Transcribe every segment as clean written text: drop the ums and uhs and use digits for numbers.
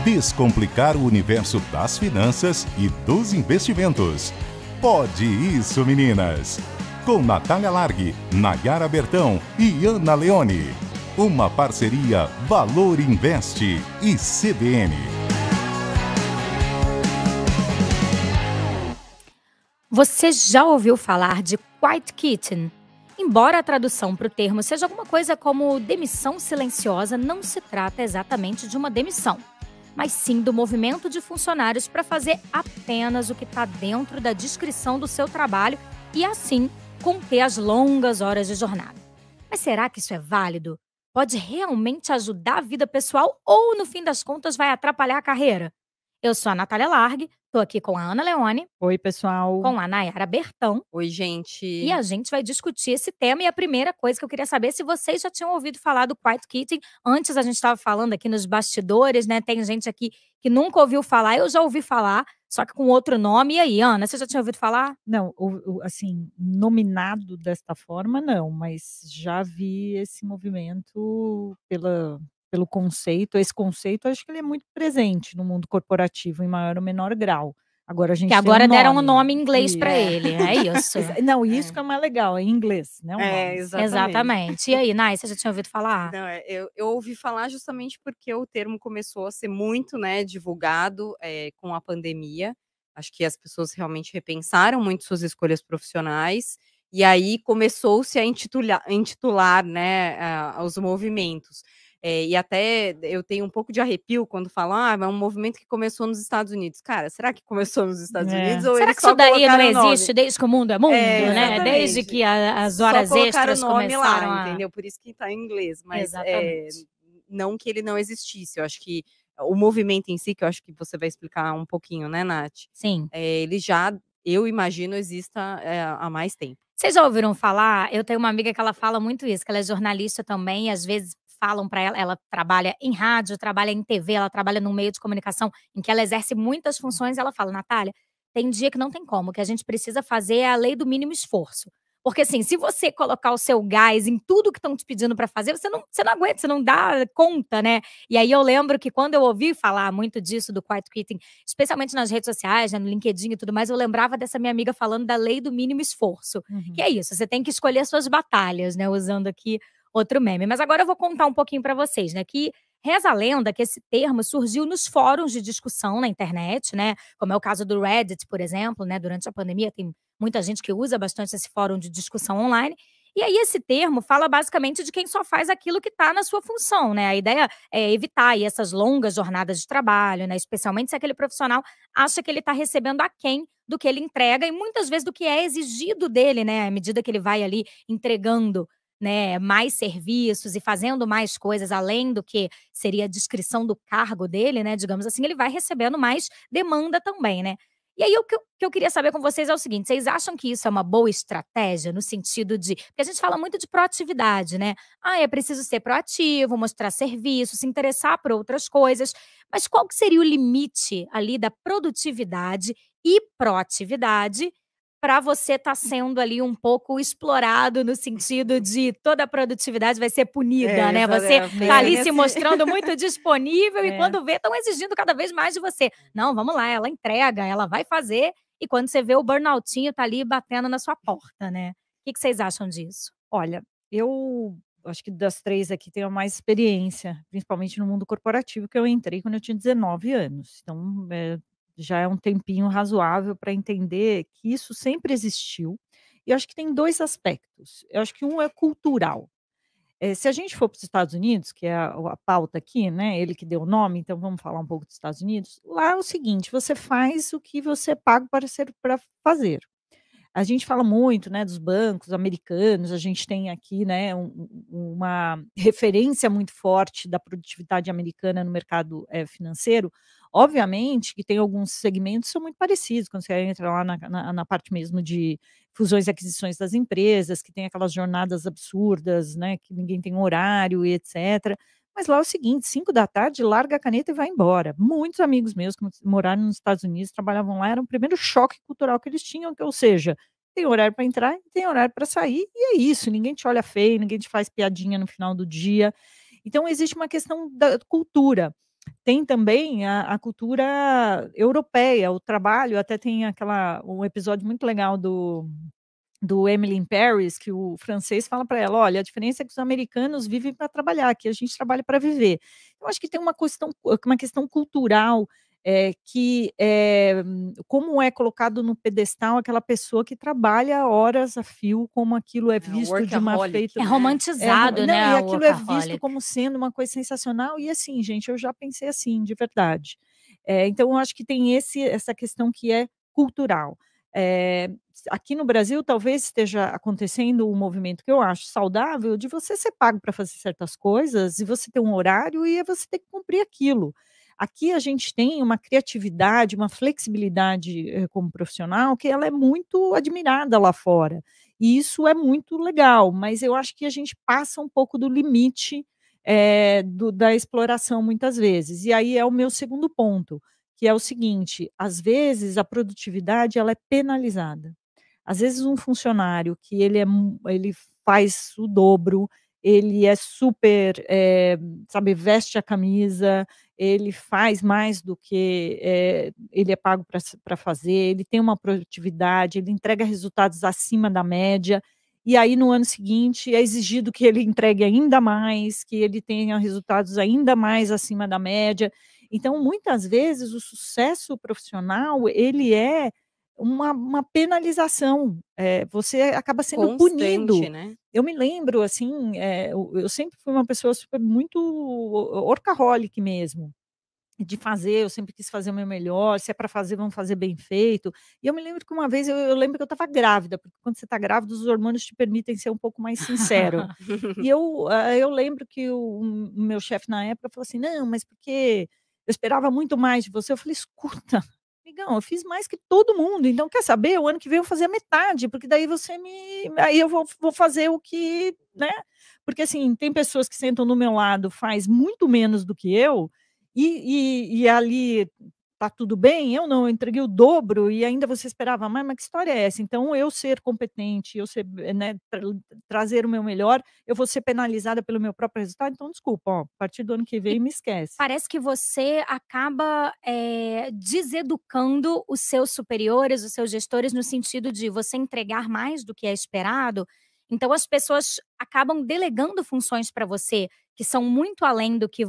Descomplicar o universo das finanças e dos investimentos. Pode isso, meninas! Com Natália Largue, Nayara Bertão e Ana Leone. Uma parceria Valor Investe e CBN. Você já ouviu falar de Quiet Quitting? Embora a tradução para o termo seja alguma coisa como demissão silenciosa, não se trata exatamente de uma demissão, mas sim do movimento de funcionários para fazer apenas o que está dentro da descrição do seu trabalho e, assim, conter as longas horas de jornada. Mas será que isso é válido? Pode realmente ajudar a vida pessoal ou, no fim das contas, vai atrapalhar a carreira? Eu sou a Natália Largue, estou aqui com a Ana Leone, Oi, pessoal. com a Nayara Bertão, Oi, gente. e a gente vai discutir esse tema. E a primeira coisa que eu queria saber é se vocês já tinham ouvido falar do Quiet Quitting. Antes a gente estava falando aqui nos bastidores, né? Tem gente aqui que nunca ouviu falar. Eu já ouvi falar, só que com outro nome. E aí, Ana, você já tinha ouvido falar? Não, assim, nominado desta forma, não, mas já vi esse movimento pelo conceito. Esse conceito, acho que ele é muito presente no mundo corporativo, em maior ou menor grau. Agora a gente Que tem agora um deram um nome. nome em inglês para É. ele, é isso? Não, isso que é mais legal, é em inglês, né? O nome. Exatamente. E aí, Nay, você já tinha ouvido falar? Não, eu ouvi falar justamente porque o termo começou a ser muito, né, divulgado com a pandemia. Acho que as pessoas realmente repensaram muito suas escolhas profissionais. E aí começou-se a intitular, né, os movimentos. E até eu tenho um pouco de arrepio quando falam, é um movimento que começou nos Estados Unidos. Cara, será que começou nos Estados Unidos? Ou Será eles que só isso daí não colocaram o nome? existe desde que o mundo é mundo, né? Exatamente. Desde que as horas Só colocaram extras o nome começaram lá, a... entendeu? Por isso que tá em inglês. Mas Exatamente. não que ele não existisse. Eu acho que o movimento em si, que eu acho que você vai explicar um pouquinho, né, Nath? Sim. Ele já, eu imagino, exista há mais tempo. Vocês já ouviram falar? Eu tenho uma amiga que ela fala muito isso, que ela é jornalista também, e às vezes falam para ela trabalha em rádio, trabalha em TV, ela trabalha num meio de comunicação em que ela exerce muitas funções, e ela fala, Natália, tem dia que não tem como, o que a gente precisa fazer é a lei do mínimo esforço. Porque assim, se você colocar o seu gás em tudo que estão te pedindo para fazer, você não aguenta, você não dá conta, né? E aí eu lembro que quando eu ouvi falar muito disso, do Quiet Quitting, especialmente nas redes sociais, né, no LinkedIn e tudo mais, eu lembrava dessa minha amiga falando da lei do mínimo esforço. Que é isso, você tem que escolher suas batalhas, né? Usando aqui outro meme. Mas agora eu vou contar um pouquinho para vocês, né? Que reza a lenda que esse termo surgiu nos fóruns de discussão na internet, né? Como é o caso do Reddit, por exemplo, né? Durante a pandemia tem muita gente que usa bastante esse fórum de discussão online. E aí esse termo fala basicamente de quem só faz aquilo que está na sua função, né? A ideia é evitar aí essas longas jornadas de trabalho, né? Especialmente se aquele profissional acha que ele está recebendo aquém do que ele entrega e muitas vezes do que é exigido dele, né? À medida que ele vai ali entregando, né, mais serviços e fazendo mais coisas além do que seria a descrição do cargo dele, né? Digamos assim, ele vai recebendo mais demanda também, né? E aí, o que eu queria saber com vocês é o seguinte: vocês acham que isso é uma boa estratégia no sentido de. Porque a gente fala muito de proatividade, né? É preciso ser proativo, mostrar serviço, se interessar por outras coisas. Mas qual que seria o limite ali da produtividade e proatividade para você estar sendo ali um pouco explorado no sentido de toda a produtividade vai ser punida, né? Você tá ali se mostrando muito disponível e quando vê, estão exigindo cada vez mais de você. Não, vamos lá, ela entrega, ela vai fazer e quando você vê o burnoutinho tá ali batendo na sua porta, né? O que vocês acham disso? Olha, eu acho que das 3 aqui tenho mais experiência, principalmente no mundo corporativo, que eu entrei quando eu tinha 19 anos. Então, já é um tempinho razoável para entender que isso sempre existiu. E eu acho que tem 2 aspectos. Eu acho que um é cultural. Se a gente for para os Estados Unidos, que é a pauta aqui, né, ele que deu o nome, então vamos falar um pouco dos Estados Unidos. Lá é o seguinte, você faz o que você é pago para fazer. A gente fala muito, né, dos bancos americanos, a gente tem aqui, né, uma referência muito forte da produtividade americana no mercado, financeiro. Obviamente que tem alguns segmentos que são muito parecidos, quando você entra lá na parte mesmo de fusões e aquisições das empresas, que tem aquelas jornadas absurdas, né, que ninguém tem horário e etcétera. Mas lá é o seguinte, 5 da tarde, larga a caneta e vai embora. Muitos amigos meus que moraram nos Estados Unidos, trabalhavam lá, era o primeiro choque cultural que eles tinham, ou seja, tem horário para entrar e tem horário para sair, e é isso, ninguém te olha feio, ninguém te faz piadinha no final do dia. Então existe uma questão da cultura. tem também a cultura europeia, o trabalho, até tem um episódio muito legal do Emily in Paris, que o francês fala para ela: "Olha, a diferença é que os americanos vivem para trabalhar, aqui a gente trabalha para viver". Eu acho que tem uma questão cultural, que, como é colocado no pedestal aquela pessoa que trabalha horas a fio, como aquilo é É o visto de uma workaholic, feita É né? romantizado, não, né, e o aquilo é visto workaholic. como sendo uma coisa sensacional, e assim, gente, eu já pensei assim, de verdade. Então eu acho que tem essa questão que é cultural. Eh, Aqui no Brasil talvez esteja acontecendo um movimento que eu acho saudável, de você ser pago para fazer certas coisas, e você ter um horário, e você ter que cumprir aquilo. Aqui a gente tem uma criatividade, uma flexibilidade, como profissional, que ela é muito admirada lá fora. E isso é muito legal, mas eu acho que a gente passa um pouco do limite, da exploração muitas vezes. E aí é o meu segundo ponto, que é o seguinte: às vezes a produtividade ela é penalizada. Às vezes um funcionário que ele faz o dobro, ele é super, sabe, veste a camisa, ele faz mais do que, ele é pago para fazer, ele tem uma produtividade, ele entrega resultados acima da média, e aí no ano seguinte é exigido que ele entregue ainda mais, que ele tenha resultados ainda mais acima da média. Então, muitas vezes o sucesso profissional, ele é uma penalização, você acaba sendo Constante, punido. né? Eu me lembro, assim, eu sempre fui uma pessoa super muito workaholic mesmo, de fazer, eu sempre quis fazer o meu melhor, se é para fazer, vamos fazer bem feito. E eu me lembro que uma vez eu lembro que eu estava grávida, porque quando você está grávida os hormônios te permitem ser um pouco mais sincero. E eu lembro que o meu chefe na época falou assim: "Não, mas porque eu esperava muito mais de você". Eu falei: "Escuta, amigão, eu fiz mais que todo mundo, então quer saber? O ano que vem eu vou fazer a metade, porque daí aí eu vou fazer o que, né". Porque, assim, tem pessoas que sentam no meu lado, faz muito menos do que eu, e ali tá tudo bem, eu não, eu entreguei o dobro e ainda você esperava mais, mas que história é essa? Então eu ser competente, eu ser, né, trazer o meu melhor, eu vou ser penalizada pelo meu próprio resultado, então desculpa, ó, a partir do ano que E vem me esquece. parece que você acaba, deseducando os seus superiores, os seus gestores, no sentido de você entregar mais do que é esperado, então as pessoas acabam delegando funções para você, que são muito além do que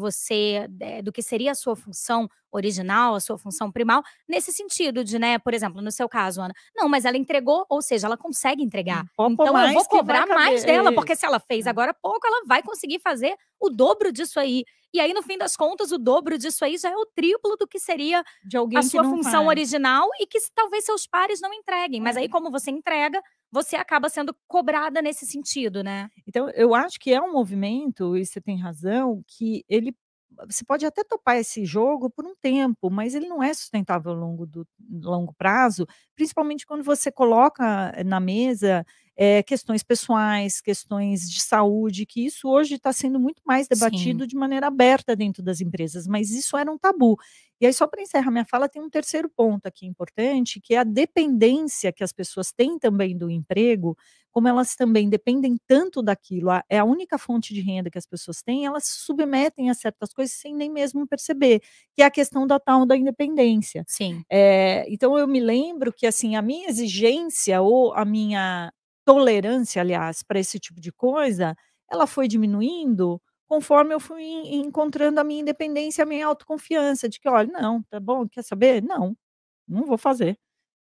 do que seria a sua função original, a sua função primal, nesse sentido de, né, por exemplo, no seu caso, Ana, não, mas ela entregou, ou seja, ela consegue entregar, Pode pôr então eu vou mais que vai cobrar mais caber, dela, é porque isso. se ela fez É. agora há pouco, ela vai conseguir fazer o dobro disso aí. E aí, no fim das contas, o dobro disso aí já é o triplo do que seria De a alguém que sua não função faz. original e que talvez seus pares não entreguem. Mas aí, É. como você entrega, você acaba sendo cobrada nesse sentido, né. Então, eu acho que é um movimento, e você tem razão, que ele você pode até topar esse jogo por um tempo, mas ele não é sustentável ao longo prazo, principalmente quando você coloca na mesa, questões pessoais, questões de saúde, que isso hoje está sendo muito mais Sim, debatido de maneira aberta dentro das empresas, mas isso era um tabu. E aí, só para encerrar minha fala, tem um terceiro ponto aqui importante, que é a dependência que as pessoas têm também do emprego, como elas também dependem tanto daquilo, é a única fonte de renda que as pessoas têm, elas se submetem a certas coisas sem nem mesmo perceber, que é a questão da tal da independência. sim. Então eu me lembro que, assim, a minha exigência ou a minha tolerância, aliás, para esse tipo de coisa, ela foi diminuindo conforme eu fui encontrando a minha independência, a minha autoconfiança de que: "Olha, não, tá bom, quer saber? Não, não vou fazer.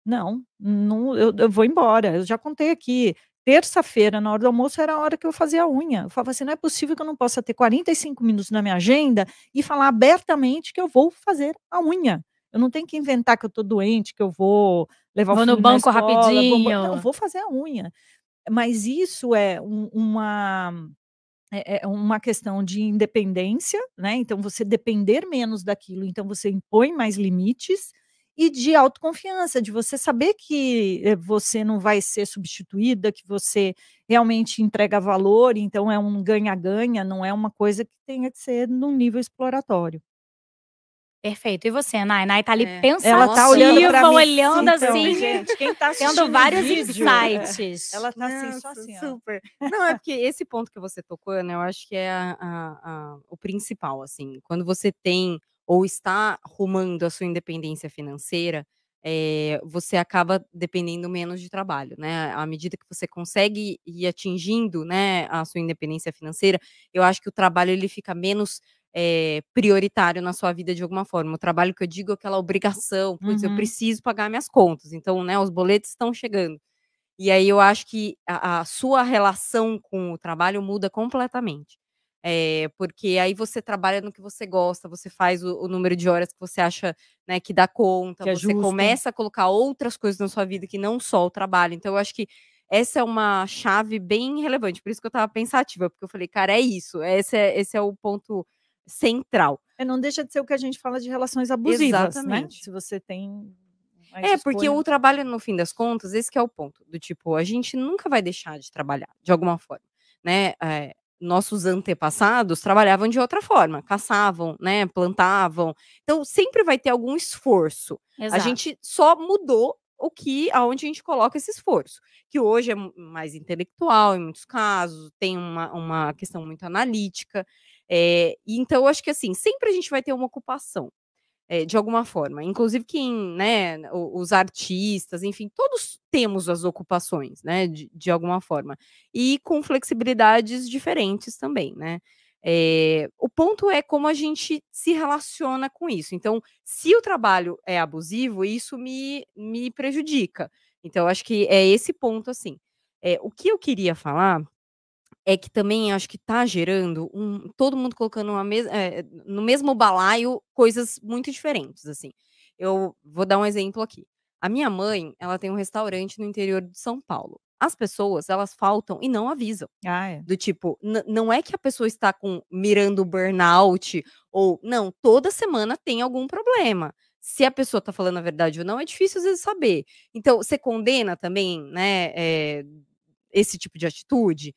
Não, não, eu vou embora". Eu já contei aqui, terça-feira, na hora do almoço, era a hora que eu fazia a unha. Eu falava assim: "Não é possível que eu não possa ter 45 minutos na minha agenda e falar abertamente que eu vou fazer a unha. Eu não tenho que inventar que eu estou doente, que eu vou levar o Vou no filho na banco escola, não, rapidinho. vou fazer a unha". Mas isso é uma questão de independência, né, então você depender menos daquilo, então você impõe mais limites, e de autoconfiança, de você saber que, você não vai ser substituída, que você realmente entrega valor, então é um ganha-ganha, não é uma coisa que tenha que ser num nível exploratório. Perfeito. E você, Nai? Nai tá ali É. Ela tá olhando Nossa, para pensativa, mim, olhando então, assim, gente, quem tá tendo assistindo em vários vídeo, insights. ela tá assim, só nossa, assim, ó. super. Não, é porque esse ponto que você tocou, né, eu acho que é o principal, assim, quando você tem ou está rumando a sua independência financeira, você acaba dependendo menos de trabalho, né. À medida que você consegue ir atingindo, né, a sua independência financeira, eu acho que o trabalho ele fica menos, prioritário na sua vida de alguma forma. O trabalho que eu digo é aquela obrigação, "Putz, eu Uhum. preciso pagar minhas contas", então, né, os boletos estão chegando. E aí eu acho que a sua relação com o trabalho muda completamente. Porque aí você trabalha no que você gosta, você faz o número de horas que você acha, né, que dá conta, Que é você justo. começa a colocar outras coisas na sua vida que não só o trabalho. Então eu acho que essa é uma chave bem relevante, por isso que eu estava pensativa, porque eu falei: "Cara, é isso, esse é o ponto central". Não deixa de ser o que a gente fala de relações abusivas, né. Exatamente. Se você tem mais É, porque escolha. o trabalho, no fim das contas, esse que é o ponto, do tipo, a gente nunca vai deixar de trabalhar, de alguma forma, né. Nossos antepassados trabalhavam de outra forma, caçavam, né, plantavam, então sempre vai ter algum esforço. A Exato. gente só mudou aonde a gente coloca esse esforço, que hoje é mais intelectual em muitos casos, tem uma questão muito analítica, e então eu acho que, assim, sempre a gente vai ter uma ocupação. De alguma forma. Inclusive quem, né, os artistas, enfim, todos temos as ocupações, né, de alguma forma. E com flexibilidades diferentes também, né. O ponto é como a gente se relaciona com isso. Então, se o trabalho é abusivo, isso me prejudica. Então eu acho que é esse ponto, assim. O que eu queria falar é que também acho que tá gerando todo mundo colocando no mesmo balaio coisas muito diferentes, assim. Eu vou dar um exemplo aqui. A minha mãe, ela tem um restaurante no interior de São Paulo. As pessoas, elas faltam e não avisam. Ah, é. Do tipo, não é que a pessoa está mirando o burnout ou não, toda semana tem algum problema. Se a pessoa tá falando a verdade ou não, é difícil às vezes saber. Então, você condena também, né, esse tipo de atitude?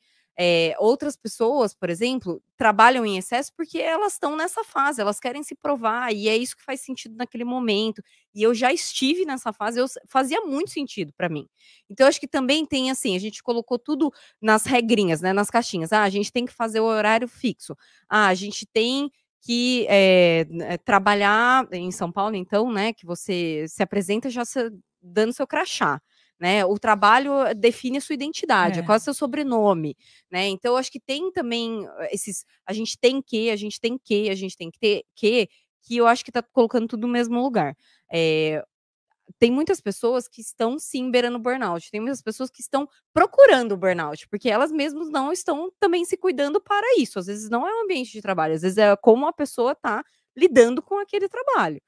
Outras pessoas, por exemplo, trabalham em excesso porque elas estão nessa fase, elas querem se provar e é isso que faz sentido naquele momento. E eu já estive nessa fase, fazia muito sentido pra mim. Então eu acho que também tem assim, a gente colocou tudo nas regrinhas, né, nas caixinhas. Ah, a gente tem que fazer o horário fixo. Ah, a gente tem que, trabalhar em São Paulo então, né, que você se apresenta já dando seu crachá, né, o trabalho define a sua identidade, é É. quase seu sobrenome, né, então eu acho que tem também esses a gente tem que, a gente tem que, a gente tem que ter que eu acho que tá colocando tudo no mesmo lugar. Eh, Tem muitas pessoas que estão sim beirando burnout, tem muitas pessoas que estão procurando o burnout, porque elas mesmas não estão também se cuidando para isso, às vezes não é o ambiente de trabalho, às vezes é como a pessoa tá lidando com aquele trabalho.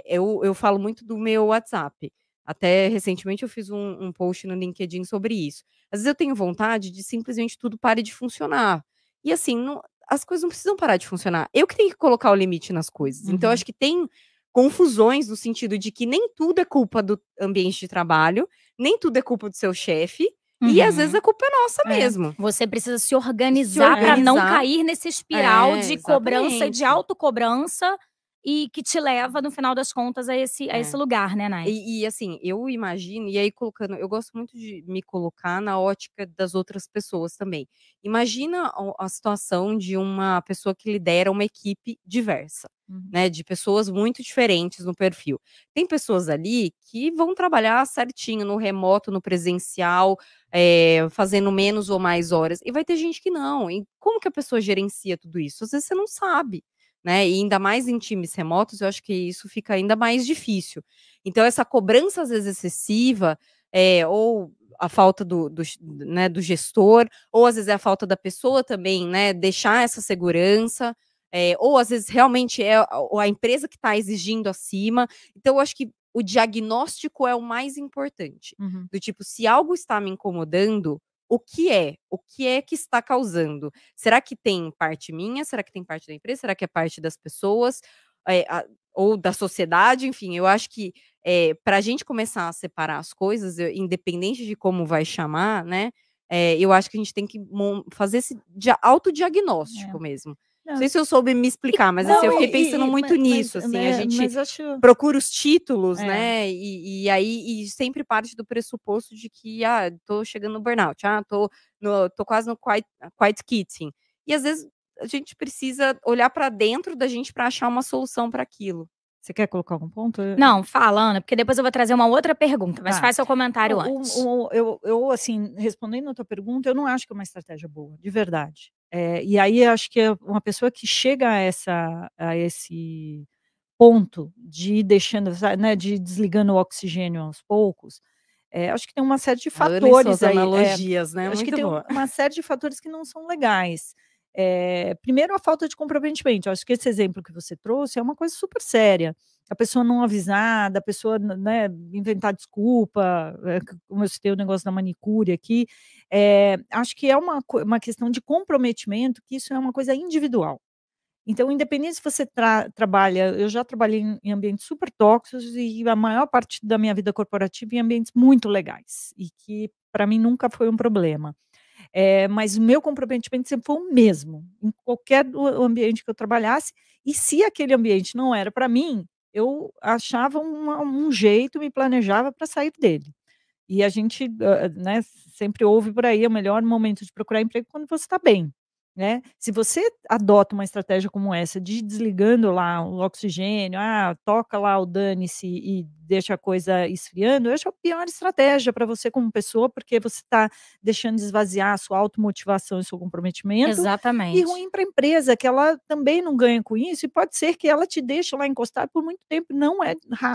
Eu falo muito do meu WhatsApp, até recentemente eu fiz um post no LinkedIn sobre isso. Às vezes eu tenho vontade de simplesmente tudo pare de funcionar, e assim, as coisas não precisam parar de funcionar, eu que tenho que colocar o limite nas coisas, então eu Uhum. acho que tem confusões no sentido de que nem tudo é culpa do ambiente de trabalho, nem tudo é culpa do seu chefe, e às vezes Uhum. a culpa é nossa É. mesmo. Você precisa se Se organizar para não organizar cair nesse espiral de cobrança e de exatamente. autocobrança, e que te leva, no final das contas, a esse É. lugar, né, Nai? Assim, eu imagino, e aí colocando eu gosto muito de me colocar na ótica das outras pessoas também. Imagina a situação de uma pessoa que lidera uma equipe diversa, Uhum. né, de pessoas muito diferentes no perfil. Tem pessoas ali que vão trabalhar certinho no remoto, no presencial, fazendo menos ou mais horas, e vai ter gente que não. E como que a pessoa gerencia tudo isso? Às vezes você não sabe, né, e ainda mais em times remotos, eu acho que isso fica ainda mais difícil. Então essa cobrança, às vezes, excessiva, ou a falta né, do gestor, ou às vezes é a falta da pessoa também, né, deixar essa segurança, ou às vezes realmente é a empresa que está exigindo acima. Então eu acho que o diagnóstico é o mais importante, Uhum. do tipo, se algo está me incomodando, o que é? O que é que está causando? Será que tem parte minha? Será que tem parte da empresa? Será que é parte das pessoas? Ou da sociedade? Enfim, eu acho que para a gente começar a separar as coisas, independente de como vai chamar, né, eu acho que a gente tem que fazer esse É. autodiagnóstico mesmo. Não sei Não, se eu soube me explicar, mas assim, não, eu fiquei pensando muito nisso, assim, a gente mas acho procura os títulos, é. né, e aí sempre parte do pressuposto de que, tô chegando no burnout, tô quase no quiet quitting. E às vezes a gente precisa olhar para dentro da gente para achar uma solução para aquilo. Você quer colocar algum ponto? Não, fala, Ana, porque depois eu vou trazer uma outra pergunta, mas Tá. faz seu comentário Não, antes. eu, assim, respondendo a tua pergunta, eu não acho que é uma estratégia boa, de verdade. E aí eu acho que uma pessoa que chega a esse ponto de ir deixando, né, de ir desligando o oxigênio aos poucos, acho que tem uma série de A Ana e fatores suas aí. analogias, né, Acho que muito tem boa. uma série de fatores que não são legais. Primeiro, a falta de comprometimento. Eu acho que esse exemplo que você trouxe é uma coisa super séria. A pessoa não avisar, da pessoa, né, inventar desculpa, como eu citei o negócio da manicure aqui. Acho que é uma questão de comprometimento, que isso é uma coisa individual. Então, independente se você trabalha, eu já trabalhei em ambientes super tóxicos e a maior parte da minha vida corporativa em ambientes muito legais, e que para mim nunca foi um problema. Mas o meu comprometimento sempre foi o mesmo, em qualquer ambiente que eu trabalhasse, e se aquele ambiente não era para mim, eu achava um jeito, me planejava para sair dele. E a gente, né, sempre ouve por aí, o melhor momento de procurar emprego é quando você está bem, né. Se você adota uma estratégia como essa de ir desligando lá o oxigênio, toca lá o dane-se e deixa a coisa esfriando, eu acho a pior estratégia para você como pessoa, porque você está deixando esvaziar a sua automotivação e seu comprometimento, e Exatamente. ruim para a empresa, que ela também não ganha com isso, e pode ser que ela te deixe lá encostado por muito tempo,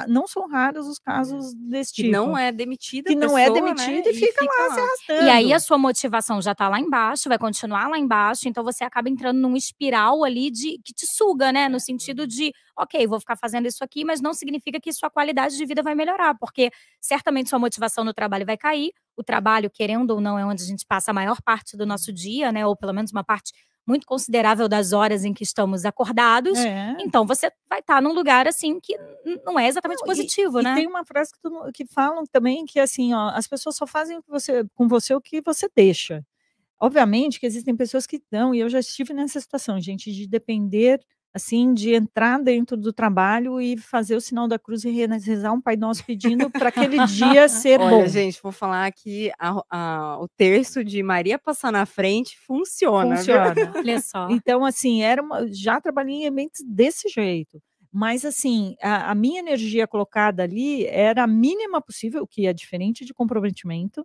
não são raros os casos desse Que não tipo. é demitida Que a não é pessoa, né, demitida e e fica fica lá se lá. E aí a arrastando. sua motivação já tá lá embaixo, vai continuar lá embaixo, então você acaba entrando num espiral ali de que te suga, né, no sentido de: "Ok, vou ficar fazendo isso aqui", mas não significa que sua qualidade de vida vai melhorar, porque certamente sua motivação no trabalho vai cair, o trabalho, querendo ou não, é onde a gente passa a maior parte do nosso dia, né, ou pelo menos uma parte muito considerável das horas em que estamos acordados, É. então você vai estar num lugar, assim, que não é exatamente Não, positivo, e né. tem uma frase que falam também que, assim, ó, as pessoas só fazem com você o que você deixa. Obviamente que existem pessoas que dão, e eu já estive nessa situação, gente, de depender, assim, de entrar dentro do trabalho e fazer o sinal da cruz e rezar um Pai Nosso pedindo para aquele dia ser Olha, bom. gente, vou falar que o terço de Maria passar na frente funciona, viu. Funciona. Olha só. Então, assim, já trabalhei em ambientes desse jeito, mas assim, a minha energia colocada ali era a mínima possível, o que é diferente de comprometimento,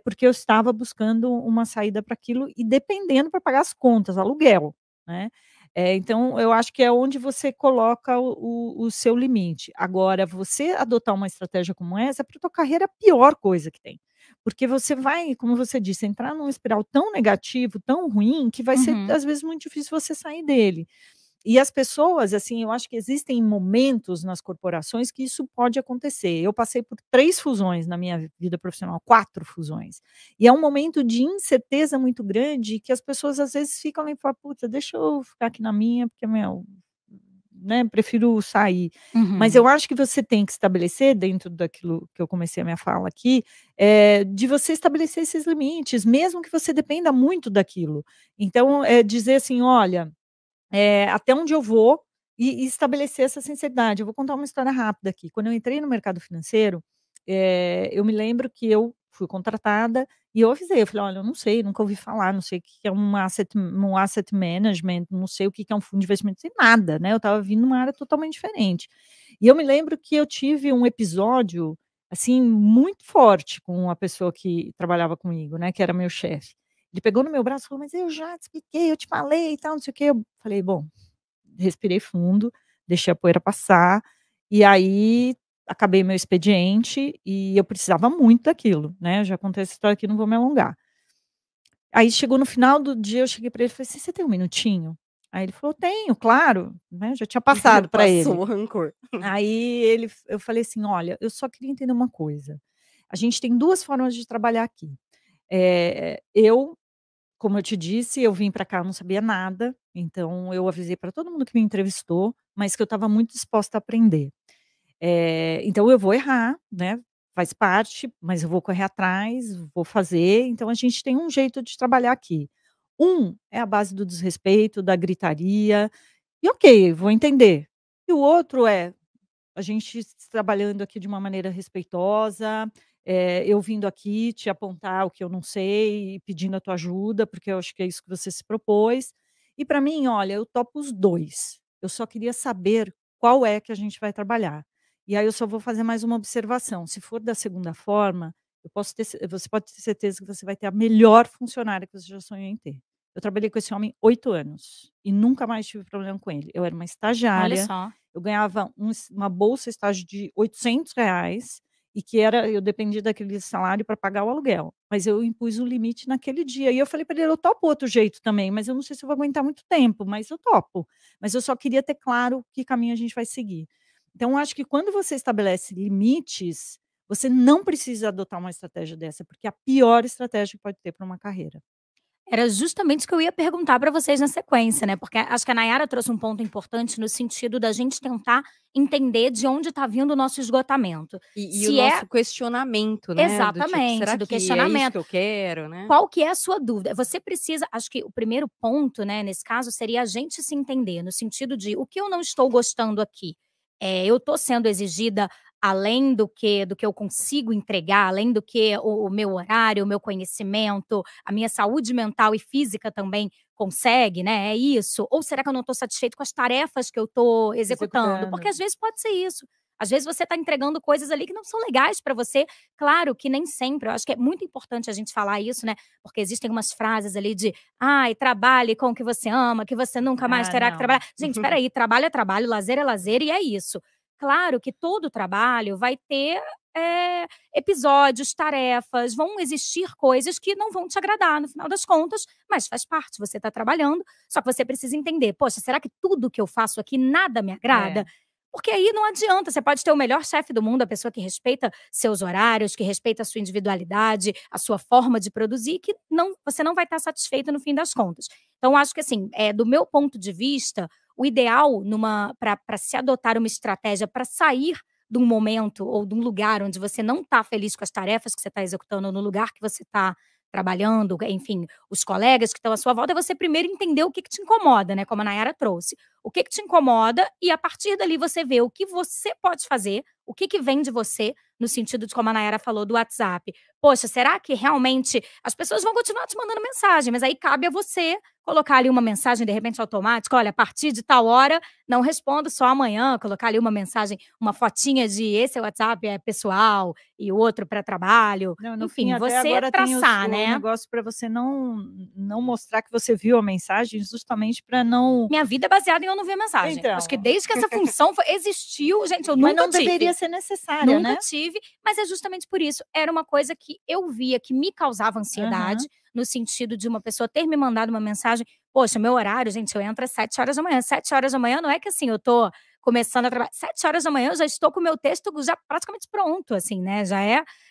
porque eu estava buscando uma saída para aquilo e dependendo para pagar as contas, aluguel, né. Então eu acho que é onde você coloca o seu limite. Agora, você adotar uma estratégia como essa, para tua carreira, é a pior coisa que tem. Porque você vai, como você disse, entrar num espiral tão negativo, tão ruim, que vai ser, Uhum. às vezes, muito difícil você sair dele. E as pessoas, assim, eu acho que existem momentos nas corporações que isso pode acontecer. Eu passei por 3 fusões na minha vida profissional, 4 fusões. E é um momento de incerteza muito grande que as pessoas, às vezes, ficam ali e falam: "Puta, deixa eu ficar aqui na minha, porque, meu, né, prefiro sair". Mas Uhum. eu acho que você tem que estabelecer, dentro daquilo que eu comecei a minha fala aqui, de você estabelecer esses limites, mesmo que você dependa muito daquilo. Então, dizer assim: "Olha, até onde eu vou", e estabelecer essa sinceridade. Eu vou contar uma história rápida aqui. Quando eu entrei no mercado financeiro, eu me lembro que eu fui contratada e eu avisei, eu falei: "Olha, eu não sei, nunca ouvi falar, não sei o que que é um asset management, não sei o que que é um fundo de investimento", não sei nada, né, eu estava vindo numa área totalmente diferente. E eu me lembro que eu tive um episódio, assim, muito forte com uma pessoa que trabalhava comigo, né, que era meu chefe. Ele pegou no meu braço e falou: "Mas eu já te expliquei, eu te falei e tal, não sei o quê". Eu falei: "Bom", respirei fundo, deixei a poeira passar, e aí acabei meu expediente e eu precisava muito daquilo, né, eu já contei essa história aqui, não vou me alongar. Aí chegou no final do dia, eu cheguei para ele e falei assim: "Você tem um minutinho?". Aí ele falou: "Tenho, claro", né, já tinha passado para Passou ele. o rancor. Aí eu falei assim: "Olha, eu só queria entender uma coisa, a gente tem 2 formas de trabalhar aqui. Eu, como eu te disse, eu vim para cá, eu não sabia nada, então eu avisei para todo mundo que me entrevistou, mas que eu estava muito disposta a aprender. Então eu vou errar, né, faz parte, mas eu vou correr atrás, vou fazer, então a gente tem um jeito de trabalhar aqui. Um é a base do desrespeito, da gritaria, e ok, vou entender. E o outro é a gente trabalhando aqui de uma maneira respeitosa, eu vindo aqui te apontar o que eu não sei e pedindo a tua ajuda, porque eu acho que é isso que você se propôs. E para mim, olha, eu topo os 2. Eu só queria saber qual é que a gente vai trabalhar. E aí eu só vou fazer mais uma observação, se for da segunda forma, eu posso ter você pode ter certeza que você vai ter a melhor funcionária que você já sonhou em ter. Eu trabalhei com esse homem 8 anos e nunca mais tive problema com ele. Eu era uma Olha estagiária, só. eu ganhava uma bolsa estágio de R$ 800 e que eu dependia daquele salário para pagar o aluguel, mas eu impus o limite naquele dia. E eu falei para ele: "Eu topo outro jeito também, mas eu não sei se eu vou aguentar muito tempo, mas eu topo". Mas eu só queria ter claro que caminho a gente vai seguir. Então eu acho que quando você estabelece limites, você não precisa adotar uma estratégia dessa, porque é a pior estratégia que pode ter para uma carreira. Era justamente o que eu ia perguntar para vocês na sequência, né, porque acho que a Nayara trouxe um ponto importante no sentido da gente tentar entender de onde está vindo o nosso esgotamento. E o Se é nosso questionamento, né, do tipo: exatamente, "Será do que é isso questionamento. que eu quero?", né. Qual que é a sua dúvida? Você precisa acho que o primeiro ponto, né, nesse caso, seria a gente se entender, no sentido de: "O que eu não estou gostando aqui? Eu estou sendo exigida além do que eu consigo entregar, além do que o meu horário, o meu conhecimento, a minha saúde mental e física também consegue, né, é isso? Ou será que eu não estou satisfeito com as tarefas que eu estou executando?" Porque Executando. às vezes pode ser isso. Às vezes você está entregando coisas ali que não são legais para você. Claro que nem sempre, eu acho que é muito importante a gente falar isso, né, porque existem umas frases ali de: "Ai, trabalhe com o que você ama, que você nunca mais Ah, terá que não. trabalhar". Gente, espera aí, trabalho é trabalho, lazer é lazer e é isso. Claro que todo trabalho vai ter, episódios, tarefas, vão existir coisas que não vão te agradar no final das contas, mas faz parte, você está trabalhando, só que você precisa entender: "Poxa, será que tudo que eu faço aqui nada me agrada?". É. Porque aí não adianta, você pode ter o melhor chefe do mundo, a pessoa que respeita seus horários, que respeita a sua individualidade, a sua forma de produzir, que você não vai estar satisfeito no fim das contas. Então acho que assim, do meu ponto de vista, o ideal para se adotar uma estratégia para sair de um momento ou de um lugar onde você não está feliz com as tarefas que você está executando, ou no lugar que você está trabalhando, enfim, os colegas que estão à sua volta, é você primeiro entender o que te incomoda, né, como a Nayara trouxe. O que te incomoda e a partir dali você vê o que você pode fazer, o que vem de você, no sentido de como a Nayara falou do WhatsApp. Poxa, será que realmente as pessoas vão continuar te mandando mensagem, mas aí cabe a você colocar ali uma mensagem de repente automática: "Olha, a partir de tal hora não respondo, só amanhã", colocar ali uma mensagem, uma fotinha de esse WhatsApp é pessoal e o outro para trabalho, Não, no fim, enfim, até você agora tem traçar, o né. negócio para você não mostrar que você viu a mensagem, justamente para não. Minha vida é baseada em eu não ver mensagem. Acho que Então, desde que essa função existiu, gente, eu mas nunca não deveria tive. ser necessária, Nunca né? tive, mas é justamente por isso. Era uma coisa que eu via que me causava ansiedade, Aham. no sentido de uma pessoa ter me mandado uma mensagem. Poxa, meu horário, gente, eu entro às 7 horas da manhã. 7 horas da manhã não é que assim, eu tô começando a trabalhar. 7 horas da manhã eu já estou com o meu texto já praticamente pronto, assim, né?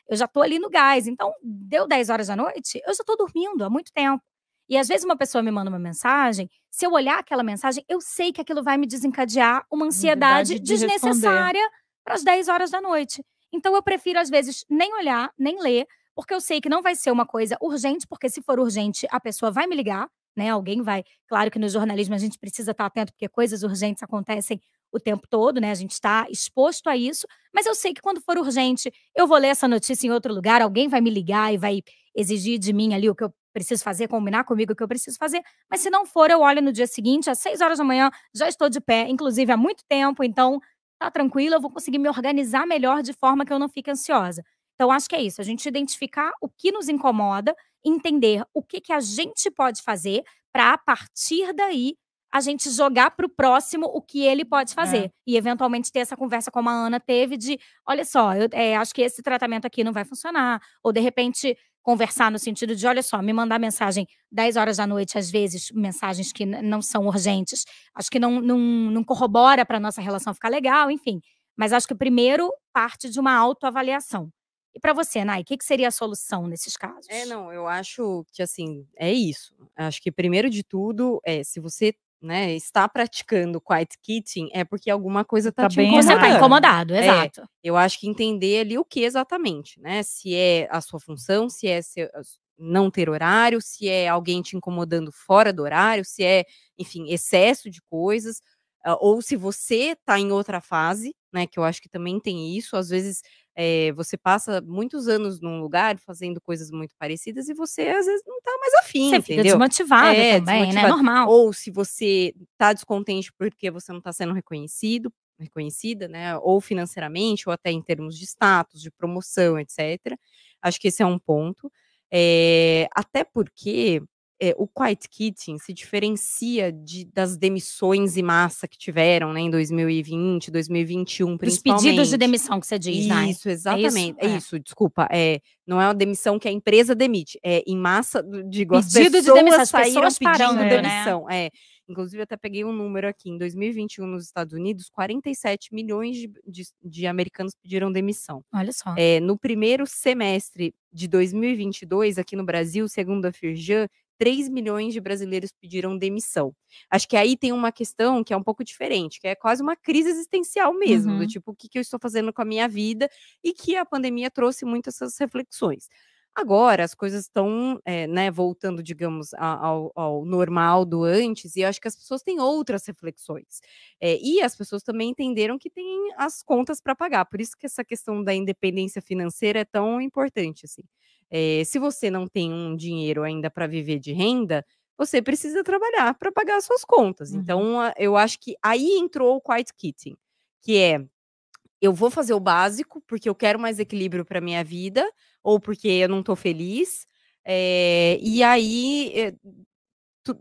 Eu já tô ali no gás. Então, deu 10 horas da noite, eu já tô dormindo há muito tempo. E às vezes uma pessoa me manda uma mensagem, se eu olhar aquela mensagem, eu sei que aquilo vai me desencadear uma ansiedade Verdade de responder. desnecessária para as 10 horas da noite. Então eu prefiro às vezes nem olhar, nem ler, porque eu sei que não vai ser uma coisa urgente, porque se for urgente a pessoa vai me ligar, né, alguém vai, claro que no jornalismo a gente precisa estar atento, porque coisas urgentes acontecem o tempo todo, né, a gente está exposto a isso, mas eu sei que quando for urgente, eu vou ler essa notícia em outro lugar, alguém vai me ligar e vai exigir de mim ali o que eu preciso fazer, combinar comigo o que eu preciso fazer, mas se não for eu olho no dia seguinte, às 6 horas da manhã, já estou de pé, inclusive há muito tempo, então tá tranquila, eu vou conseguir me organizar melhor de forma que eu não fique ansiosa. Então acho que é isso, a gente identificar o que nos incomoda, entender o que a gente pode fazer para a partir daí a gente jogar para o próximo o que ele pode É. fazer. E eventualmente ter essa conversa como a Ana teve de: "Olha só, eu, acho que esse tratamento aqui não vai funcionar", ou de repente conversar no sentido de: "Olha só, me mandar mensagem 10 horas da noite, às vezes mensagens que não são urgentes, acho que não corrobora para nossa relação ficar legal", enfim. Mas acho que primeiro parte de uma autoavaliação. E para você, Nai, que seria a solução nesses É, casos? não, eu acho que, assim, é isso. Acho que primeiro de tudo, se você, né, está praticando quiet quitting, é porque alguma coisa tá Tá te bem Você tá errado. incomodando. incomodado, É, exato. eu acho que entender ali o que exatamente, né, se é a sua função, se é não ter horário, se é alguém te incomodando fora do horário, se é, enfim, excesso de coisas, ou se você tá em outra fase, né, que eu acho que também tem isso, às vezes Você passa muitos anos num lugar fazendo coisas muito parecidas e você às vezes não tá mais afim, Você fica entendeu? desmotivada também, né, Desmotivado. normal. Ou se você tá descontente porque você não tá sendo reconhecida, né, ou financeiramente, ou até em termos de status, de promoção, etc. Acho que esse é um ponto. Até porque o quiet quitting se diferencia das demissões em massa que tiveram, né, em 2020, 2021, Dos pedidos de principalmente. demissão que você diz, Nai. Isso, É isso? exatamente. É É. isso, desculpa. Não é uma demissão que a empresa demite, é em massa, digo, as Pedido de demissão, pessoas as saíram pessoas pedindo parando, né? demissão. Inclusive, eu até peguei um número aqui. Em 2021, nos Estados Unidos, 47 milhões de americanos pediram demissão. Olha só. No primeiro semestre de 2022, aqui no Brasil, segundo a Firjan, 3 milhões de brasileiros pediram demissão. Acho que aí tem uma questão que é um pouco diferente, que é quase uma crise existencial mesmo, do Uhum. tipo, o que eu estou fazendo com a minha vida, e que a pandemia trouxe muitas essas reflexões. Agora as coisas estão, né, voltando, digamos, ao normal do antes, e eu acho que as pessoas têm outras reflexões. E as pessoas também entenderam que têm as contas para pagar, por isso que essa questão da independência financeira é tão importante, assim. Se você não tem um dinheiro ainda para viver de renda, você precisa trabalhar para pagar as suas contas. Uhum. Então, eu acho que aí entrou o quiet quitting, que é: eu vou fazer o básico, porque eu quero mais equilíbrio para minha vida, ou porque eu não tô feliz, e aí,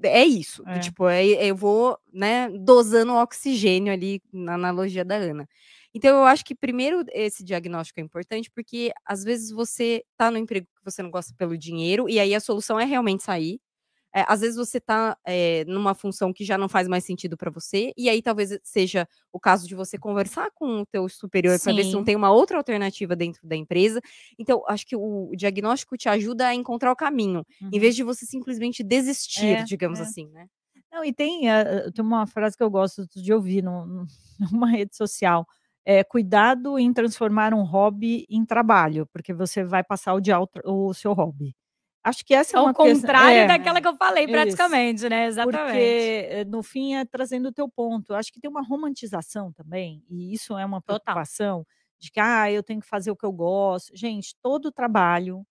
é isso, do tipo, eu vou, né, dosando o oxigênio ali, na analogia da Ana. Então eu acho que primeiro esse diagnóstico é importante, porque às vezes você tá no emprego que você não gosta pelo dinheiro, e aí a solução é realmente sair. Às vezes você tá, numa função que já não faz mais sentido para você, e aí talvez seja o caso de você conversar com o teu superior para ver se não Sim. tem uma outra alternativa dentro da empresa. Então, acho que o diagnóstico te ajuda a encontrar o caminho, em vez de você simplesmente desistir, digamos assim, né. Não, e tem uma frase que eu gosto de ouvir numa rede social, cuidado em transformar um hobby em trabalho, porque você vai passar a odiar o seu hobby. Acho que essa é Ao uma questão contrário daquela que eu falei isso. praticamente, né, exatamente. Porque, no fim, trazendo o teu ponto. Eu acho que tem uma romantização também, e isso é uma Total. preocupação, de que: eu tenho que fazer o que eu gosto". Gente, todo trabalho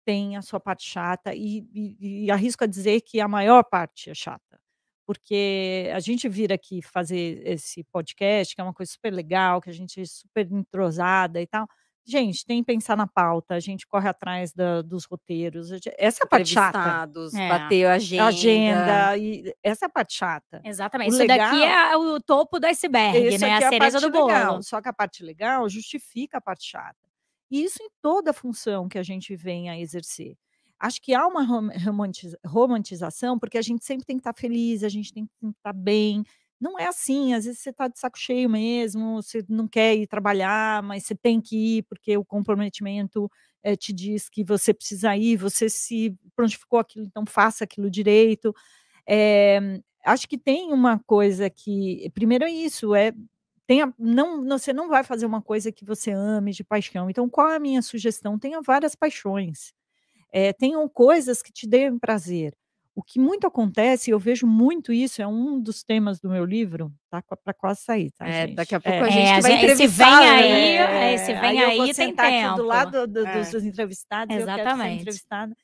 tem a sua parte chata e arrisco a dizer que a maior parte é chata. Porque a gente vir aqui fazer esse podcast, que é uma coisa super legal, que a gente é super entrosada e tal. Gente, tem que pensar na pauta, a gente corre atrás dos roteiros, essa é a parte chata. Entrevistados, É. bater a A agenda. agenda, e essa é a parte chata. Exatamente. O Isso daqui legal é o topo do iceberg, isso né, a aqui é a cereja parte do legal, bolo. só que a parte legal justifica a parte chata. E isso em toda função que a gente vem a exercer. Acho que há uma romantização, porque a gente sempre tem que estar feliz, a gente tem que estar bem. Não é assim, às vezes você está de saco cheio mesmo, você não quer ir trabalhar, mas você tem que ir, porque o comprometimento, te diz que você precisa ir, você se prontificou aquilo, então faça aquilo direito. Acho que tem uma coisa que primeiro é isso, você não vai fazer uma coisa que você ame de paixão, então qual é a minha sugestão? Tenha várias paixões, tenham coisas que te deem prazer. O que muito acontece, e eu vejo muito isso, é um dos temas do meu livro, tá para quase sair, tá, Daqui gente? a pouco a gente que vai entrevistar, Esse vem Aí eu vou aí tem sentar aqui do tempo. lado dos entrevistados, eu quero ser Exatamente. entrevistada.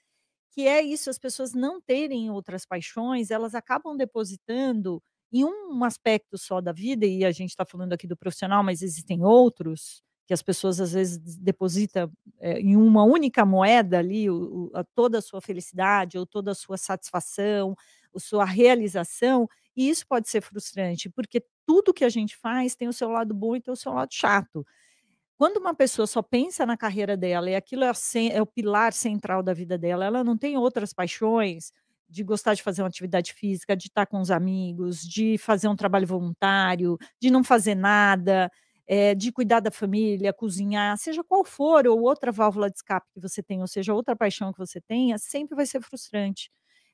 Que é isso, as pessoas não terem outras paixões, elas acabam depositando em um aspecto só da vida, e a gente está falando aqui do profissional, mas existem outros, que as pessoas às vezes depositam, em uma única moeda ali toda a sua felicidade ou toda a sua satisfação, a sua realização, e isso pode ser frustrante, porque tudo que a gente faz tem o seu lado bom e tem o seu lado chato. Quando uma pessoa só pensa na carreira dela e aquilo é o pilar central da vida dela, ela não tem outras paixões, de gostar de fazer uma atividade física, de estar com os amigos, de fazer um trabalho voluntário, de não fazer nada, de cuidar da família, cozinhar, seja qual for, ou outra válvula de escape que você tem, ou seja, outra paixão que você tenha, sempre vai ser frustrante.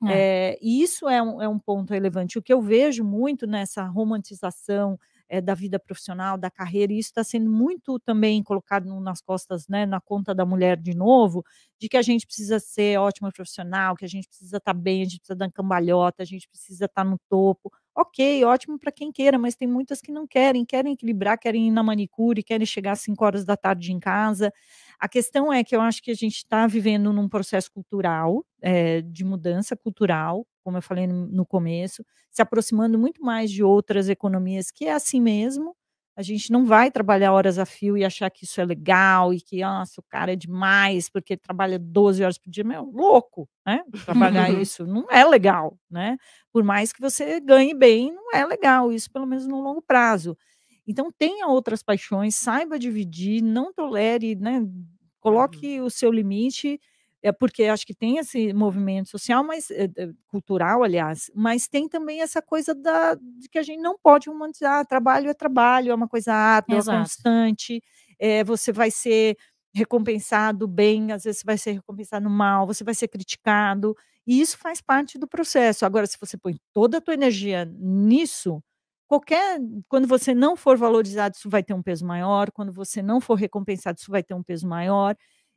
É. E isso é um ponto relevante. O que eu vejo muito nessa romantização da vida profissional, da carreira, e isso está sendo muito também colocado nas costas, né, na conta da mulher de novo, de que a gente precisa ser ótima profissional, que a gente precisa estar bem, a gente precisa dar cambalhota, a gente precisa estar no topo. Ok, ótimo para quem queira, mas tem muitas que não querem equilibrar, querem ir na manicure, querem chegar às 5 horas da tarde em casa. A questão é que eu acho que a gente está vivendo num processo cultural, de mudança cultural, como eu falei no começo, se aproximando muito mais de outras economias, que é assim mesmo. A gente não vai trabalhar horas a fio e achar que isso é legal e que, nossa, o cara é demais porque trabalha 12 horas por dia. Meu, louco, né? Trabalhar isso não é legal, né? Por mais que você ganhe bem, não é legal isso, pelo menos no longo prazo. Então tenha outras paixões, saiba dividir, não tolere, né, Uhum. coloque o seu limite, porque acho que tem esse movimento social, mas cultural, aliás, mas tem também essa coisa de que a gente não pode romantizar, trabalho é trabalho, é uma coisa árdua, Exato. constante, você vai ser recompensado bem, às vezes você vai ser recompensado mal, você vai ser criticado, e isso faz parte do processo. Agora, se você põe toda a tua energia nisso, qualquer quando você não for valorizado, isso vai ter um peso maior, quando você não for recompensado, isso vai ter um peso maior.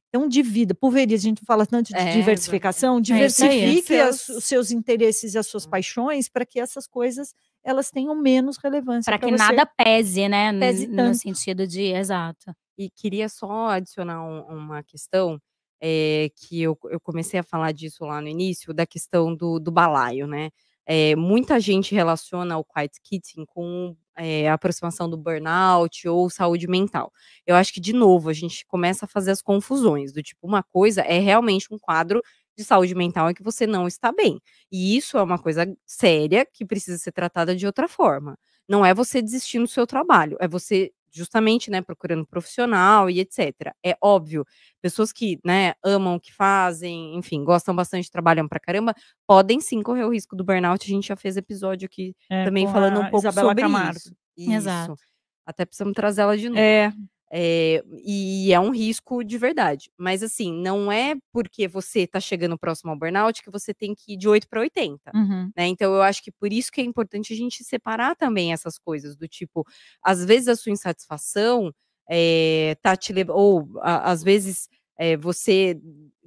Então divida, pulverize, a gente fala tanto de Exatamente. diversificação, É isso aí. diversifique os Seus seus interesses e as suas paixões para que essas coisas, elas tenham menos relevância Para para que você, nada pese, né, pese no tanto. sentido de exato. E queria só adicionar uma questão, que eu comecei a falar disso lá no início, da questão do balaio, né. Muita gente relaciona o quiet quitting com, a aproximação do burnout ou saúde mental. Eu acho que, de novo, a gente começa a fazer as confusões, do tipo, uma coisa é realmente um quadro de saúde mental em que você não está bem, e isso é uma coisa séria que precisa ser tratada de outra forma. Não é você desistir no seu trabalho, é você justamente, né, procurando profissional e etcétera. É óbvio, pessoas que, né, amam o que fazem, enfim, gostam bastante, trabalham pra caramba, podem sim correr o risco do burnout, a gente já fez episódio aqui também Com falando um a pouco Isabela sobre Camargo. isso. Exato. Isso. Até precisamos trazer ela de novo. É. E é um risco de verdade. Mas assim, não é porque você tá chegando próximo ao burnout que você tem que ir de 8 para 80, Uhum. né. Então eu acho que por isso que é importante a gente separar também essas coisas, do tipo, às vezes a sua insatisfação, tá te leva ou às vezes, você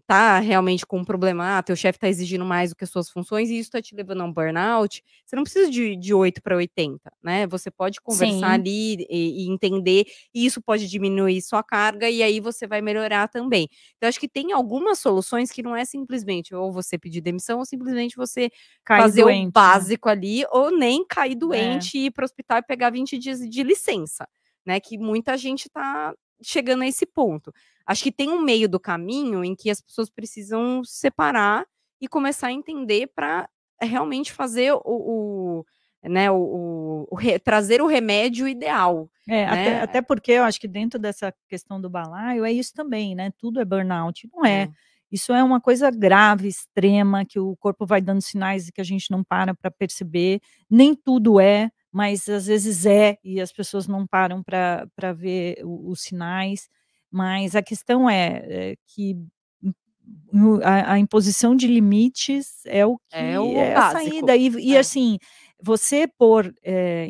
tá realmente com um problema, teu chefe tá exigindo mais do que as suas funções e isso tá te levando a um burnout, você não precisa de 8 para 80, né. Você pode conversar Sim. ali e entender, e isso pode diminuir sua carga, e aí você vai melhorar também. Então acho que tem algumas soluções que não é simplesmente ou você pedir demissão ou simplesmente você Cair fazer o doente, né. básico ali, ou nem cair É. doente e ir para o hospital e pegar 20 dias de licença, né, que muita gente tá chegando a esse ponto. Acho que tem um meio do caminho em que as pessoas precisam separar e começar a entender para realmente fazer né, trazer o remédio ideal, Até né. porque eu acho que dentro dessa questão do balaio é isso também, né, tudo é burnout, não é. É. Isso é uma coisa grave, extrema, que o corpo vai dando sinais e que a gente não para perceber, nem tudo é, mas às vezes é, e as pessoas não param para ver os sinais, mas a questão que a imposição de limites é o É que o é a básico. saída, e É. assim, você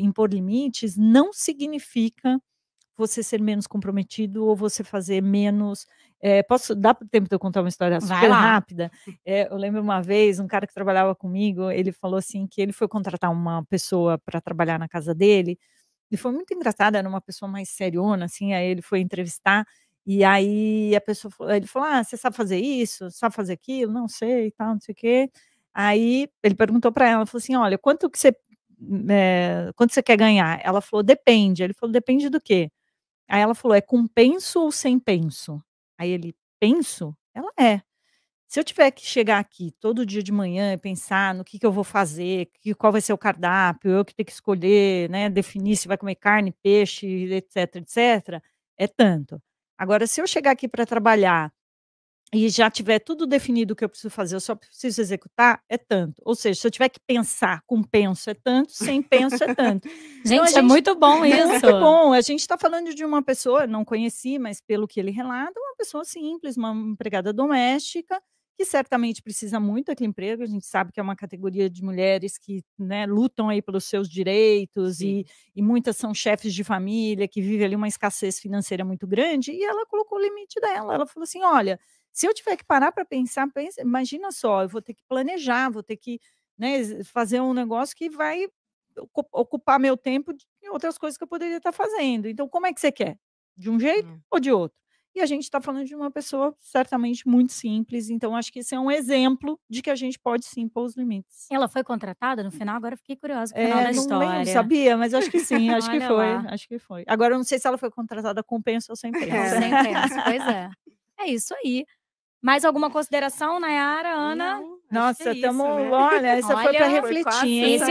impor limites não significa você ser menos comprometido ou você fazer menos posso dá tempo de eu contar uma história Vai super lá. rápida? Eu lembro uma vez, um cara que trabalhava comigo, ele falou assim que ele foi contratar uma pessoa para trabalhar na casa dele, e foi muito engraçado, era uma pessoa mais seriona, assim, aí ele foi entrevistar, e aí a pessoa falou ele falou: "Ah, você sabe fazer isso? Sabe fazer aquilo?", "Não sei", e tal, não sei o quê. Aí ele perguntou para ela, falou assim: "Olha, quanto você quer ganhar?". Ela falou: "Depende". Ele falou: "Depende do quê?". Aí ela falou: "É com penso ou sem penso?". Aí ele: "Penso?". Ela: "É". Se eu tiver que chegar aqui todo dia de manhã e pensar no que eu vou fazer, qual vai ser o cardápio, eu que tenho que escolher, né, definir se vai comer carne, peixe, etc, etc, é tanto. Agora, se eu chegar aqui para trabalhar e já tiver tudo definido o que eu preciso fazer, eu só preciso executar, é tanto. Ou seja, se eu tiver que pensar com penso é tanto, sem penso é tanto. Então a Gente, é gente muito bom isso. muito bom, a gente está falando de uma pessoa, não conheci, mas pelo que ele relata, uma pessoa simples, uma empregada doméstica, que certamente precisa muito daquele emprego, a gente sabe que é uma categoria de mulheres que, né, lutam aí pelos seus direitos Sim. e muitas são chefes de família, que vive ali uma escassez financeira muito grande, e ela colocou o limite dela, ela falou assim: "Olha, se eu tiver que parar para pensar, imagina só, eu vou ter que planejar, vou ter que, né, fazer um negócio que vai ocupar meu tempo em outras coisas que eu poderia estar fazendo. Então, como é que você quer? De um jeito ou de outro? E a gente está falando de uma pessoa certamente muito simples, então acho que esse é um exemplo de que a gente pode sim pôr os limites. Ela foi contratada no final? Agora eu fiquei curiosa com o final da Não história. lembro, sabia, mas acho que sim, acho que Olha foi, lá. acho que foi. Agora eu não sei se ela foi contratada com pensa ou sem pensa. Sem penso, pois é. É isso aí. Mais alguma consideração, Nayara, Ana? Nossa, estamos, né? olha, essa foi para Olha, refletir.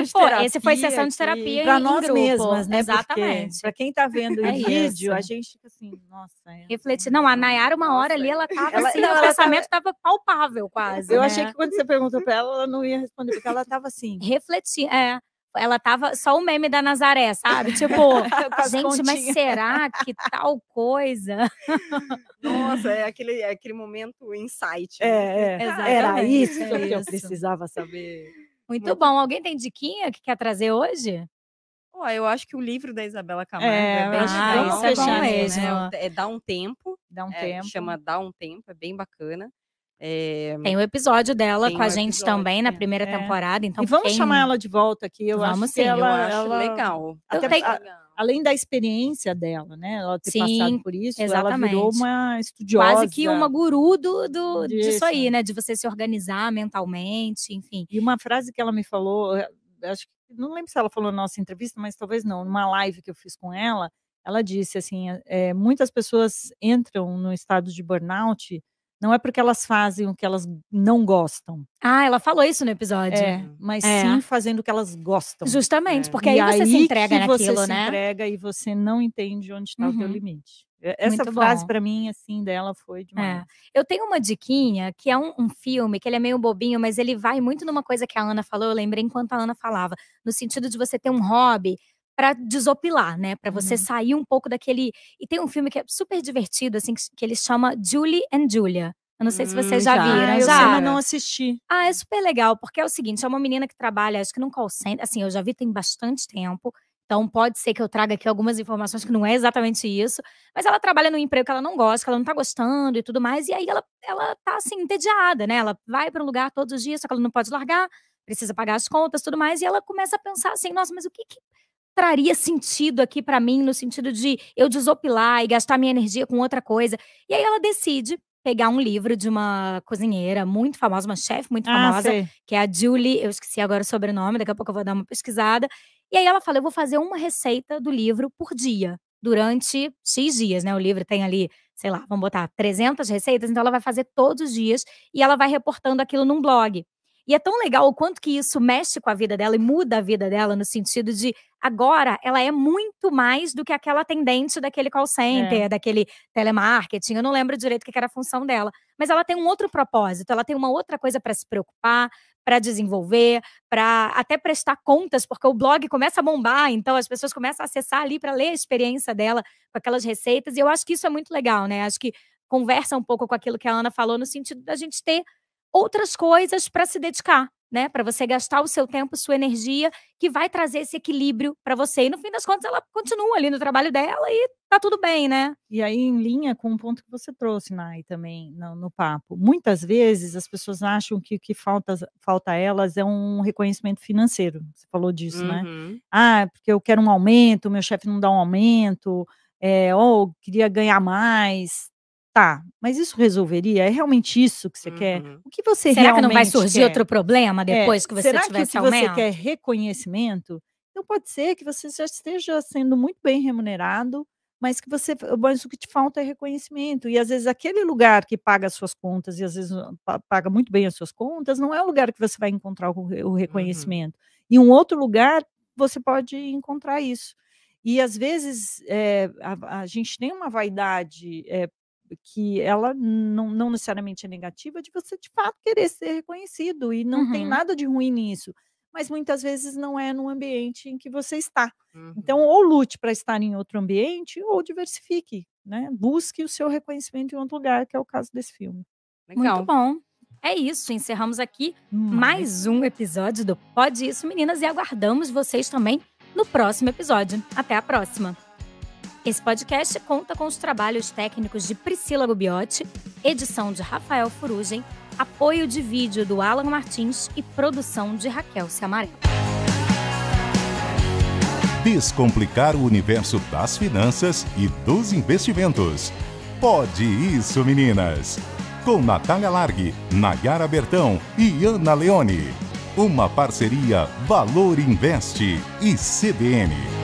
esse foi sessão de terapia para em nós grupo. mesmas, né? Exatamente. Para quem está vendo É em vídeo, isso. a gente fica assim, nossa. Refletir. Não, a Nayara, uma hora ali, ela tava assim, não, o ela pensamento tava palpável quase, Eu né? achei que quando você perguntou para ela não ia responder, porque ela estava assim. Refletir, ela tava só o meme da Nazaré, sabe? Tipo, gente, mas será que tal coisa? Nossa, é aquele momento insight. Era isso É que eu isso. precisava saber. Muito bom. Alguém tem diquinha que quer trazer hoje? Eu acho que o livro da Isabela Camargo É, é bem acho legal, isso é bom mesmo. né? É Dá um Tempo. Dá um tempo. Chama Dá um Tempo, é bem bacana. Tem o episódio dela Tem com a um gente episódio, também na é. primeira temporada. Então, E vamos chamar ela de volta aqui. Eu Vamos acho que sim, Eu ela, acho legal. até tenho- além da experiência dela, né? Ela ter Sim, passado por isso, ela exatamente. virou uma estudiosa. Quase que uma guru disso Disso. aí, né? De você se organizar mentalmente, enfim. E uma frase que ela me falou, acho que não lembro se ela falou na nossa entrevista, mas talvez não, numa live que eu fiz com ela disse assim, muitas pessoas entram no estado de burnout, não é porque elas fazem o que elas não gostam. Ah, ela falou isso no episódio. Mas sim fazendo o que elas Então, gostam. Justamente, porque E aí você se entrega que você naquilo, se né? entrega e você não entende onde está o teu limite. Essa Muito frase bom. para mim, assim, dela foi demais. Eu tenho uma diquinha, que é um filme, que ele é meio bobinho, mas ele vai muito numa coisa que a Ana falou, eu lembrei enquanto a Ana falava, no sentido de você ter um hobby pra desopilar, né? Pra você sair um pouco daquele... E tem um filme que é super divertido, assim, que ele chama Julie and Julia. Eu não sei se vocês já viram. Eu Já? sei, mas não assisti. É super legal, porque é o seguinte, é uma menina que trabalha, acho que num call center, assim, eu já vi tem bastante tempo, então pode ser que eu traga aqui algumas informações que não é exatamente isso, mas ela trabalha num emprego que ela não gosta, que ela não tá gostando e tudo mais, e aí ela tá, assim, entediada, né, ela vai para um lugar todos os dias, só que ela não pode largar, precisa pagar as contas e tudo mais, e ela começa a pensar assim, nossa, mas o que traria sentido aqui pra mim, no sentido de eu desopilar e gastar minha energia com outra coisa, e aí ela decide pegar um livro de uma cozinheira muito famosa, uma chefe muito famosa, sei. que é a Julie, eu esqueci agora o sobrenome, daqui a pouco eu vou dar uma pesquisada. E aí ela fala, eu vou fazer uma receita do livro por dia, durante X dias, né? O livro tem ali, sei lá, vamos botar 300 receitas, então ela vai fazer todos os dias e ela vai reportando aquilo num blog. E é tão legal o quanto que isso mexe com a vida dela e muda a vida dela no sentido de agora ela é muito mais do que aquela atendente daquele call center, daquele telemarketing, eu não lembro direito o que era a função dela, mas ela tem um outro propósito, ela tem uma outra coisa para se preocupar, para desenvolver, para até prestar contas, porque o blog começa a bombar, então as pessoas começam a acessar ali para ler a experiência dela com aquelas receitas, e eu acho que isso é muito legal, né? Acho que conversa um pouco com aquilo que a Ana falou no sentido da gente ter outras coisas para se dedicar, né? Para você gastar o seu tempo, sua energia, que vai trazer esse equilíbrio para você. E no fim das contas, ela continua ali no trabalho dela e tá tudo bem, né? E aí, em linha com um ponto que você trouxe, Nai, também no papo. Muitas vezes as pessoas acham que o que falta a elas é um reconhecimento financeiro. Você falou disso, né? Porque eu quero um aumento, meu chefe não dá um aumento, ou queria ganhar mais. Tá, mas isso resolveria? É realmente isso que você quer? O que você Será que não vai realmente surgir quer? outro problema depois que você Será tiver que esse o que você aumento? quer é reconhecimento? Então pode ser que você já esteja sendo muito bem remunerado, mas o que te falta é reconhecimento. E às vezes aquele lugar que paga as suas contas e às vezes paga muito bem as suas contas, não é o lugar que você vai encontrar o reconhecimento. Em um outro lugar você pode encontrar isso. E às vezes a gente tem uma vaidade que ela não necessariamente é negativa, de você de fato querer ser reconhecido, e não tem nada de ruim nisso, mas muitas vezes não é no ambiente em que você está. Então, ou lute para estar em outro ambiente, ou diversifique, né? Busque o seu reconhecimento em outro lugar, que é o caso desse filme. Legal. Muito bom. É isso, encerramos aqui mais um episódio do Pode Isso, meninas, e aguardamos vocês também no próximo episódio. Até a próxima! Esse podcast conta com os trabalhos técnicos de Priscila Gubiotti, edição de Rafael Furugem, apoio de vídeo do Alan Martins e produção de Raquel Ciamarello. Descomplicar o universo das finanças e dos investimentos. Pode isso, meninas! Com Natália Largue, Nayara Bertão e Ana Leone. Uma parceria Valor Investe e CBN.